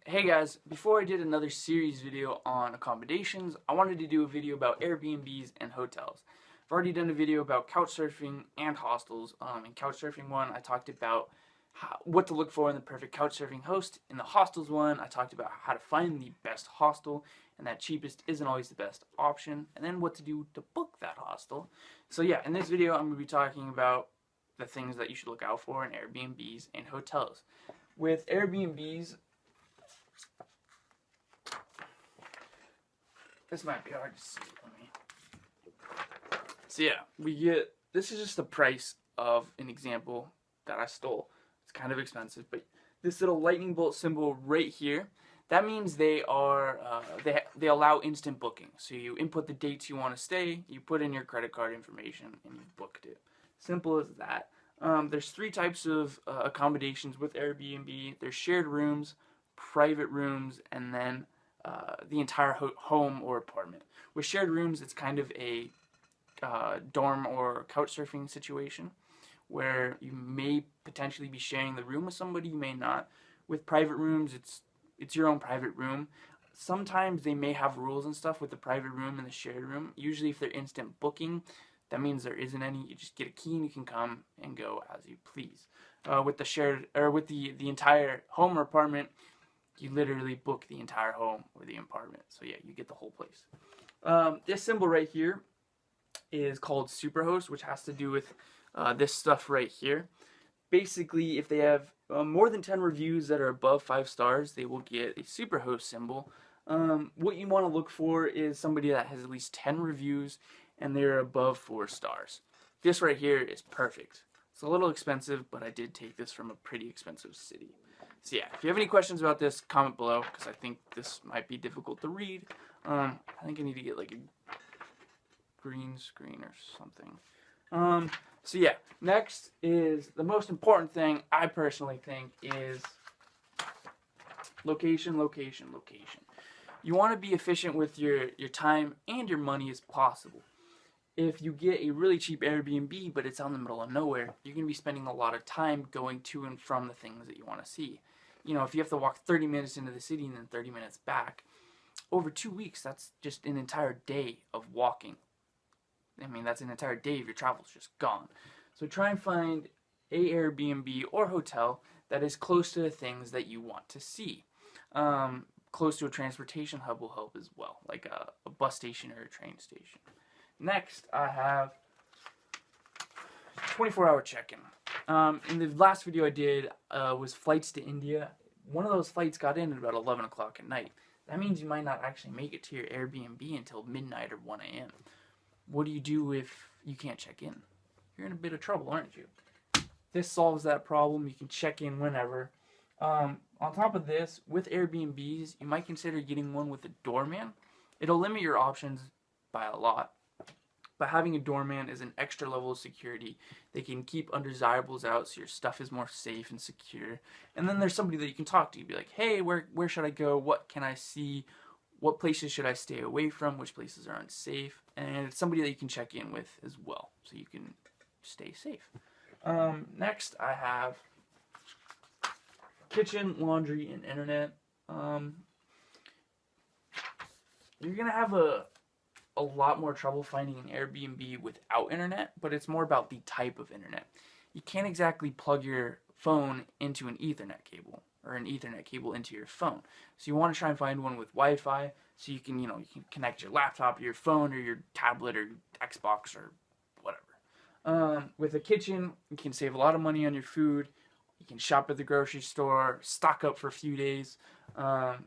Hey guys, before I did another series video on accommodations, I wanted to do a video about Airbnbs and hotels. I've already done a video about Couchsurfing and hostels. In Couchsurfing one, I talked about what to look for in the perfect Couchsurfing host. In the hostels one, I talked about how to find the best hostel, and that cheapest isn't always the best option, and then what to do to book that hostel. So yeah, in this video, I'm going to be talking about the things that you should look out for in Airbnbs and hotels. With Airbnbs, this might be hard to see. So yeah, this is just the price of an example that I stole. It's kind of expensive, but this little lightning bolt symbol right here, that means they are they allow instant booking. So you input the dates you want to stay, you put in your credit card information, and you've booked it. Simple as that. There's three types of accommodations with Airbnb. There's shared rooms, private rooms, and then the entire home or apartment. With shared rooms, it's kind of a dorm or couch surfing situation where you may potentially be sharing the room with somebody, you may not. With private rooms, it's your own private room. Sometimes they may have rules and stuff with the private room and the shared room. Usually if they're instant booking, that means there isn't any. You just get a key and you can come and go as you please. With the shared or with the entire home or apartment, you literally book the entire home or the apartment. So yeah, you get the whole place. This symbol right here is called Superhost, which has to do with this stuff right here. Basically, if they have more than 10 reviews that are above 5 stars, they will get a Superhost symbol. What you want to look for is somebody that has at least 10 reviews and they're above 4 stars. This right here is perfect. It's a little expensive, but I did take this from a pretty expensive city. So yeah, if you have any questions about this, comment below, because I think this might be difficult to read. I think I need to get like a green screen or something. So yeah, next is the most important thing, I personally think, is location, location, location. You want to be efficient with your time and your money as possible. If you get a really cheap Airbnb, but it's out in the middle of nowhere, you're going to be spending a lot of time going to and from the things that you want to see. You know, if you have to walk 30 minutes into the city and then 30 minutes back, over 2 weeks, that's just an entire day of walking. I mean, that's an entire day of your travels just gone. So try and find a Airbnb or hotel that is close to the things that you want to see. Close to a transportation hub will help as well, like a bus station or a train station. Next, I have 24-hour check-in. In the last video I did was flights to India. One of those flights got in at about 11 o'clock at night. That means you might not actually make it to your Airbnb until midnight or 1 a.m. What do you do if you can't check in? You're in a bit of trouble, aren't you? This solves that problem. You can check in whenever. On top of this, with Airbnbs, you might consider getting one with a doorman. It'll limit your options by a lot. But having a doorman is an extra level of security. They can keep undesirables out so your stuff is more safe and secure. And then there's somebody that you can talk to. Be like, hey, where should I go? What can I see? What places should I stay away from? Which places are unsafe? And it's somebody that you can check in with as well, so you can stay safe. Next, I have kitchen, laundry, and internet. You're going to have a lot more trouble finding an Airbnb without internet, but it's more about the type of internet. You can't exactly plug your phone into an Ethernet cable or an Ethernet cable into your phone. So you want to try and find one with Wi-Fi so you can, you can connect your laptop, your phone, or your tablet, or your Xbox, or whatever. With a kitchen, you can save a lot of money on your food. You can shop at the grocery store, stock up for a few days. A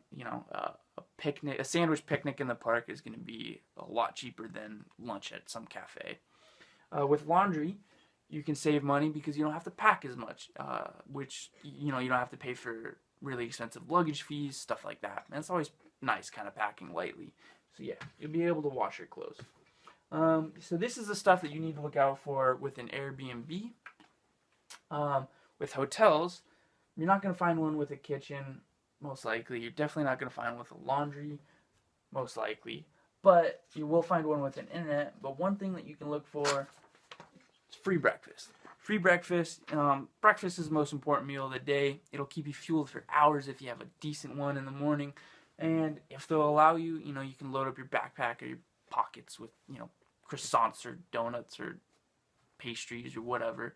sandwich picnic in the park is going to be a lot cheaper than lunch at some cafe. With laundry, you can save money because you don't have to pack as much, which, you don't have to pay for really expensive luggage fees, stuff like that. And it's always nice kind of packing lightly. So yeah, you'll be able to wash your clothes. So this is the stuff that you need to look out for with an Airbnb. With hotels, you're not going to find one with a kitchen, most likely. You're definitely not going to find one with a laundry, most likely. But you will find one with an internet. But one thing that you can look for is free breakfast. Free breakfast. Breakfast is the most important meal of the day. It'll keep you fueled for hours if you have a decent one in the morning. And if they'll allow you, you can load up your backpack or your pockets with, croissants or donuts or pastries or whatever.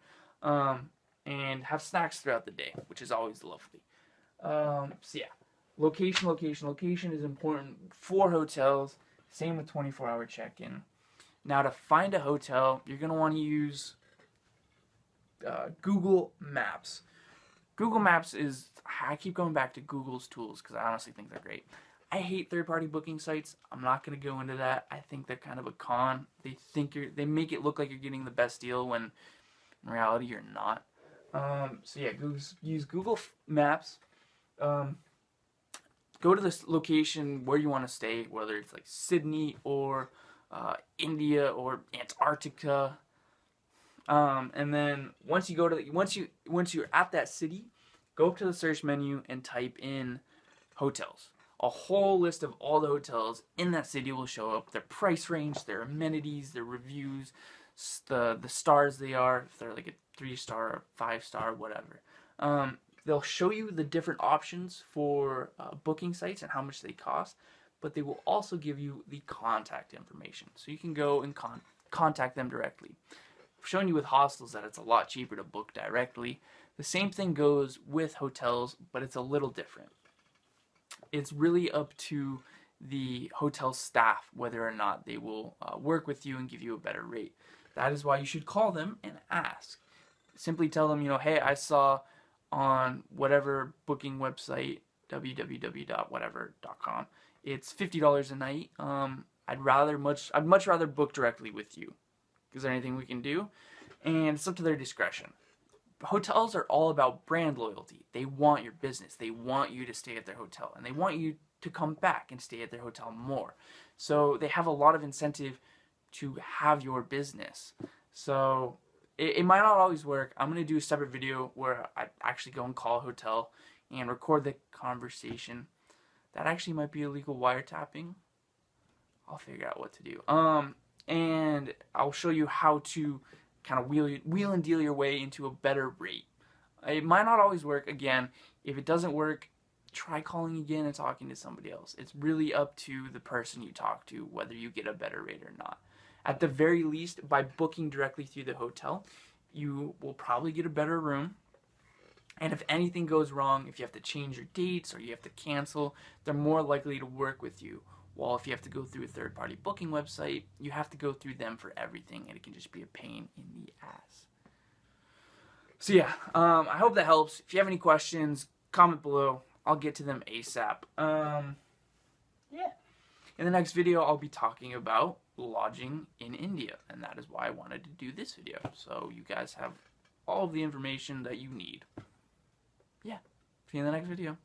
And have snacks throughout the day, which is always lovely. So yeah, location is important for hotels. Same with 24-hour check-in. Now to find a hotel, you're going to want to use Google Maps. Google Maps is, I keep going back to Google's tools because I honestly think they're great. I hate third-party booking sites. I'm not going to go into that. I think they're kind of a con. They make it look like you're getting the best deal when in reality you're not. So yeah, use Google Maps. Go to this location where you want to stay, whether it's like Sydney or India or Antarctica. And then once you're at that city, go up to the search menu and type in hotels. A whole list of all the hotels in that city will show up. Their price range, their amenities, their reviews, the stars they are, if they're like a 3-star or 5-star, whatever. They'll show you the different options for booking sites and how much they cost, but they will also give you the contact information. So you can go and contact them directly. I've shown you with hostels that it's a lot cheaper to book directly. The same thing goes with hotels, but it's a little different. It's really up to the hotel staff whether or not they will work with you and give you a better rate. That is why you should call them and ask. Simply tell them, hey, I saw on whatever booking website, www.whatever.com, it's $50 a night. I'd much rather book directly with you. Is there anything we can do? And it's up to their discretion. Hotels are all about brand loyalty. They want your business. They want you to stay at their hotel, and they want you to come back and stay at their hotel more. So they have a lot of incentive to have your business. So it might not always work. I'm going to do a separate video where I actually go and call a hotel and record the conversation. That actually might be illegal wiretapping. I'll figure out what to do. And I'll show you how to kind of wheel and deal your way into a better rate. It might not always work. Again, if it doesn't work, try calling again and talking to somebody else. It's really up to the person you talk to whether you get a better rate or not. At the very least, by booking directly through the hotel, you will probably get a better room. And if anything goes wrong, if you have to change your dates or you have to cancel, they're more likely to work with you. While if you have to go through a third-party booking website, you have to go through them for everything, and it can just be a pain in the ass. So yeah, I hope that helps. If you have any questions, comment below. I'll get to them ASAP. Yeah. In the next video, I'll be talking about lodging in India, and that is why I wanted to do this video. So you guys have all of the information that you need. Yeah. See you in the next video.